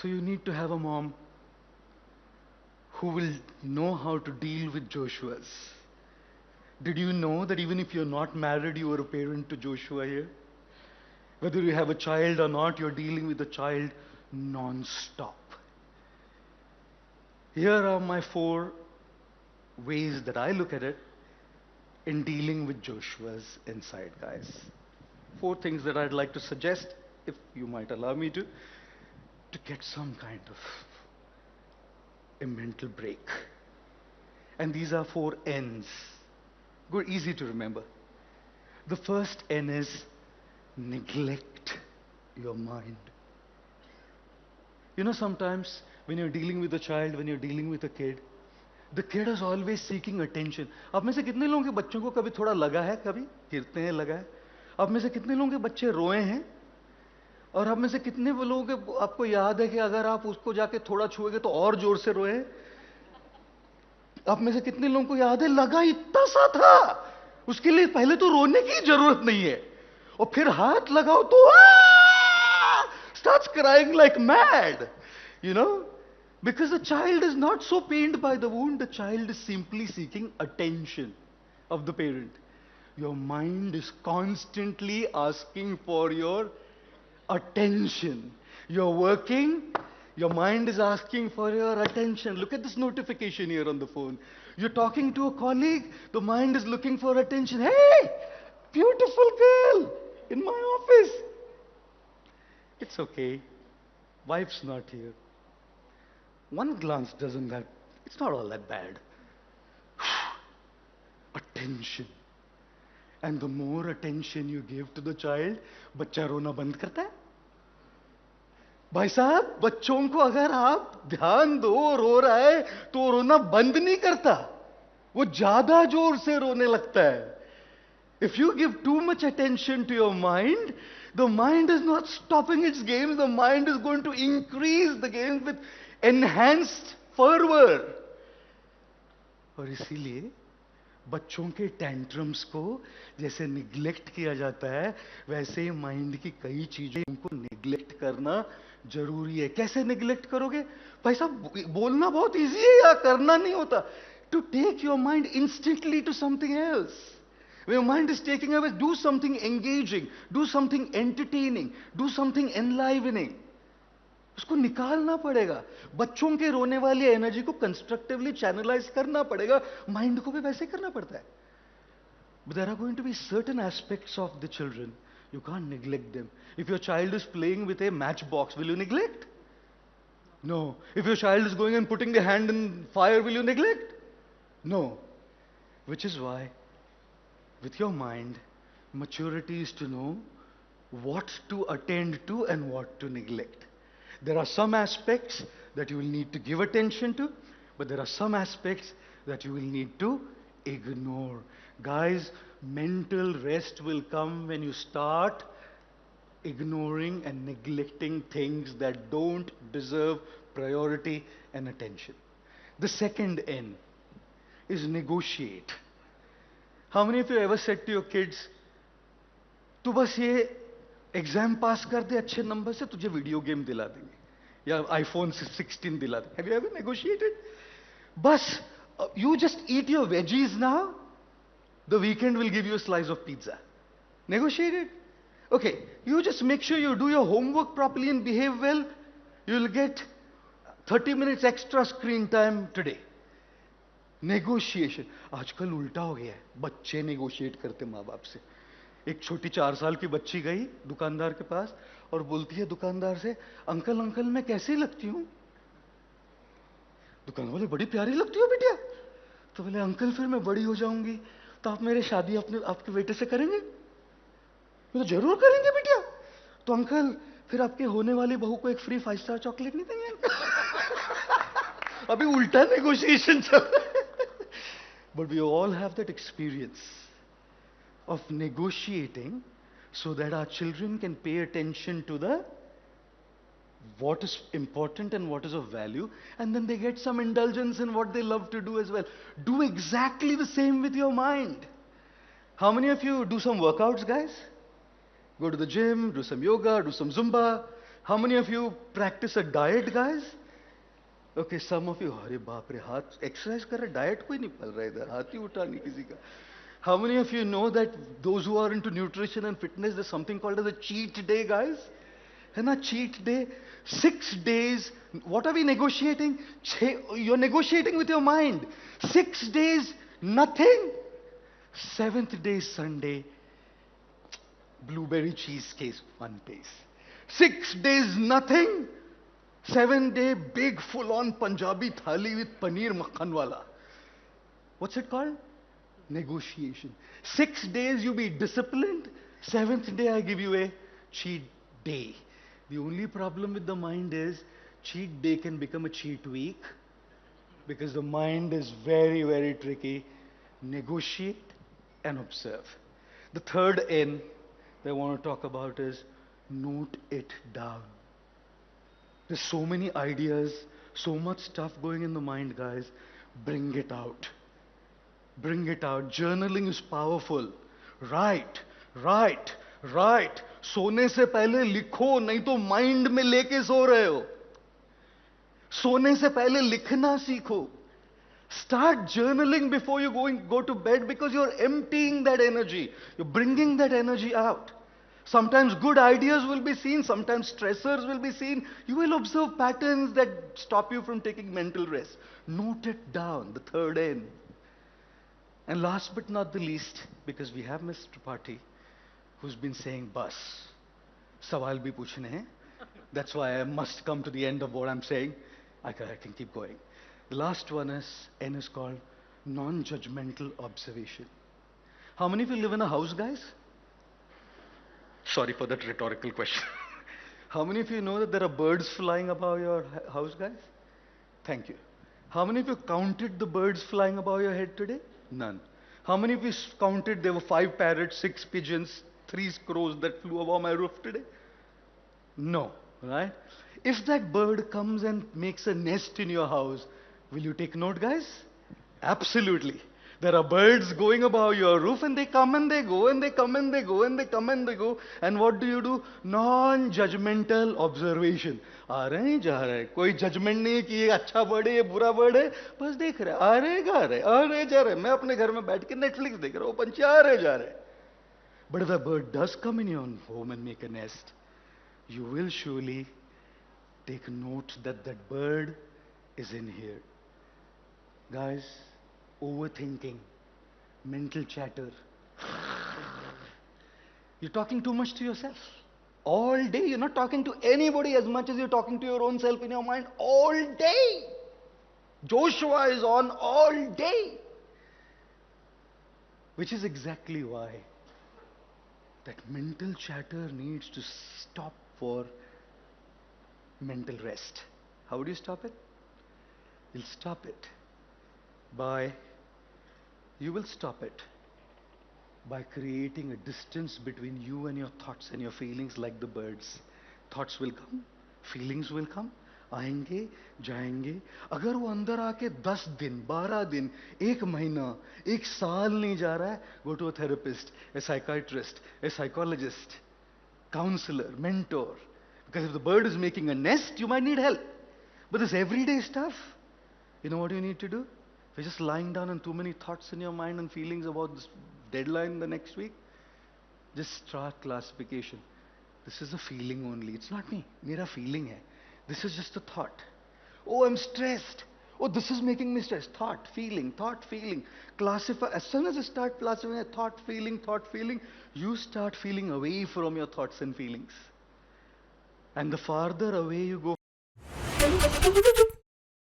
So you need to have a mom who will know how to deal with Joshuas. Did you know that even if you're not married, you are a parent to Joshua here? Whether you have a child or not, you're dealing with a child non-stop. Here are my 4 ways that I look at it in dealing with Joshua's inside, guys. 4 things that I'd like to suggest, if you might allow me to get some kind of a mental break. And these are 4 N's. Good, easy to remember. The first N is neglect your mind. You know, sometimes when you're dealing with a child, when you're dealing with a kid, the kid is always seeking attention. आप में से कितने लोगों के बच्चों को कभी थोड़ा लगा है, कभी गिरते हैं लगा है? आप में से कितने लोगों के बच्चे रोए हैं? और आप में से कितने लोगों के आपको याद है कि अगर आप उसको जाके थोड़ा छुएंगे तो और जोर से रोए? आप में से कितने लोगों को याद है लगा इतना सा था, उसके लिए पहले तो रोने की जरूरत नहीं है, और फिर हाथ लगाओ तो starts crying like mad, you know, because the child is not so pained by the wound. The child is simply seeking attention of the parent. Your mind is constantly asking for your attention. You're working, your mind is asking for your attention. Look at this notification here on the phone. You're talking to a colleague, the mind is looking for attention. Hey, beautiful girl in my office. It's okay. Wife's not here. One glance doesn't that, it's not all that bad. Attention. And the more attention you give to the child, बच्चा रोना बंद करता है. भाई साहब, बच्चों को अगर आप ध्यान दो, रो रहा है तो रोना बंद नहीं करता, वो ज्यादा जोर से रोने लगता है. If you give too much attention to your mind, the mind is not stopping its games. The mind is going to increase the games with enhanced fervor. और इसीलिए बच्चों के टैंट्रम्स को जैसे निग्लेक्ट किया जाता है, वैसे ही माइंड की कई चीजें उनको निग्लेक्ट करना जरूरी है. कैसे निग्लेक्ट करोगे? भाई साहब, बोलना बहुत इजी है या करना नहीं होता. To take your mind instantly to something else. When your mind is taking away, do something engaging, do something entertaining, do something enlivening. उसको निकालना पड़ेगा. बच्चों के रोने वाली एनर्जी को कंस्ट्रक्टिवली चैनलाइज करना पड़ेगा. माइंड को भी वैसे करना पड़ता है. But there are going to be certain aspects of the children. You can't neglect them. If your child is playing with a matchbox, will you neglect? No. If your child is going and putting the hand in fire, will you neglect? No. Which is why, with your mind, maturity is to know what to attend to and what to neglect. There are some aspects that you will need to give attention to, but there are some aspects that you will need to ignore. Guys, mental rest will come when you start ignoring and neglecting things that don't deserve priority and attention. The second N is negotiate. How many of you ever said to your kids, तू बस ये exam पास कर दे अच्छे number से, तुझे video game दिला देंगे या आईफोन 16 दिला देंगे? Have you ever negotiated? बस you just eat your veggies now, the weekend will give you a slice of pizza. Negotiated? Okay, you just make sure you do your homework properly and behave well, you'll get 30 minutes extra screen time today. Negotiation. आजकल उल्टा हो गया है, बच्चे negotiate करते माँ बाप से. एक छोटी 4 साल की बच्ची गई दुकानदार के पास और बोलती है दुकानदार से, अंकल अंकल मैं कैसी लगती हूँ? दुकानदार बोले, बड़ी प्यारी लगती हो बेटिया. तो बोले, अंकल फिर मैं बड़ी हो जाऊंगी तो आप मेरी शादी अपने आपके बेटे से करेंगे? तो जरूर करेंगे बेटिया. तो अंकल फिर आपके होने वाली बहू को एक फ्री 5 स्टार चॉकलेट नहीं देंगे अंकल? अभी उल्टा नेगोशिएशन चल रहा है. But we all have that experience of negotiating so that our children can pay attention to the what is important and what is of value, and then they get some indulgence in what they love to do as well. Do exactly the same with your mind. How many of you do some workouts, guys? Go to the gym, do some yoga, do some Zumba, How many of you practice a diet, guys? Okay, some of you, अरे बाप रे, हाथ exercise कर रहे, diet कोई नहीं पल रहा इधर, हाथ ही उठा नहीं किसी का. How many of you know that those who are into nutrition and fitness, there's something called as a cheat day, guys? है ना, cheat day? 6 days. What are we negotiating? You're negotiating with your mind. 6 days, nothing. 7th day, Sunday, blueberry cheesecake, one piece. 6 days, nothing. 7th day, big full-on Punjabi thali with paneer makhan wala. What's it called? Negotiation. 6 days you be disciplined. 7th day I give you a cheat day. The only problem with the mind is cheat day can become a cheat week because the mind is very, very tricky. Negotiate and observe. The third N that I want to talk about is note it down. There's so many ideas, so much stuff going in the mind, guys. Bring it out. Bring it out. Journaling is powerful. Write, write, write. सोने से पहले लिखो, नहीं तो mind में लेके सो रहे हो. सोने से पहले लिखना सीखो. Start journaling before you go to bed because you're emptying that energy. You're bringing that energy out. Sometimes good ideas will be seen, sometimes stressors will be seen. You will observe patterns that stop you from taking mental rest. Note it down, the third N. And last but not the least, because we have Mr. Tripathi, who's been saying, bus, sawal bhi puchne hain. That's why I must come to the end of what I'm saying. I can keep going. The last one is, N is called non-judgmental observation. How many of you live in a house, guys? Sorry for that rhetorical question. How many of you know that there are birds flying above your house, guys? Thank you. How many of you counted the birds flying above your head today? None. How many of you counted there were 5 parrots, 6 pigeons, 3 crows that flew above my roof today? No, right? If that bird comes and makes a nest in your house, will you take note, guys? Absolutely. There are birds going above your roof and they come and they go and they come and they go and they come and they go. And what do? Non-judgmental observation. आ रहे हैं जा रहे हैं, कोई judgement नहीं कि ये अच्छा वर्ड है ये बुरा वर्ड है, बस देख रहे हैं, आ रहे गा रहे, आ रहे जा रहे. मैं अपने घर में बैठ के नेटफ्लिक्स देख रहा हूँ, पंछी आ रहे जा रहे. But if a bird does come in your home and make a nest, you will surely take note that that bird is in here. Guys, overthinking, mental chatter. You're talking too much to yourself. All day, you're not talking to anybody as much as you're talking to your own self in your mind all day. Joshua is on all day. Which is exactly why that mental chatter needs to stop for mental rest. How would you stop it? You'll stop it you will stop it by creating a distance between you and your thoughts and your feelings like the birds. Thoughts will come, feelings will come, आएंगे, जाएंगे. अगर वो अंदर आके 10 दिन, 12 दिन, 1 महीना, 1 साल नहीं जा रहा है, go to a therapist, a psychiatrist, a psychologist, counselor, mentor. Because if the bird is making a nest, you might need help. But this everyday stuff, you know what you need to do? If you're just lying down and too many thoughts in your mind and feelings about this deadline the next week, just start classification. This is a feeling only. It's not me. Mera feeling hai. This is just a thought. Oh, I'm stressed. Oh, this is making me stressed. Thought, feeling, thought, feeling. Classify. As soon as you start classifying a thought, feeling, you start feeling away from your thoughts and feelings. And the farther away you go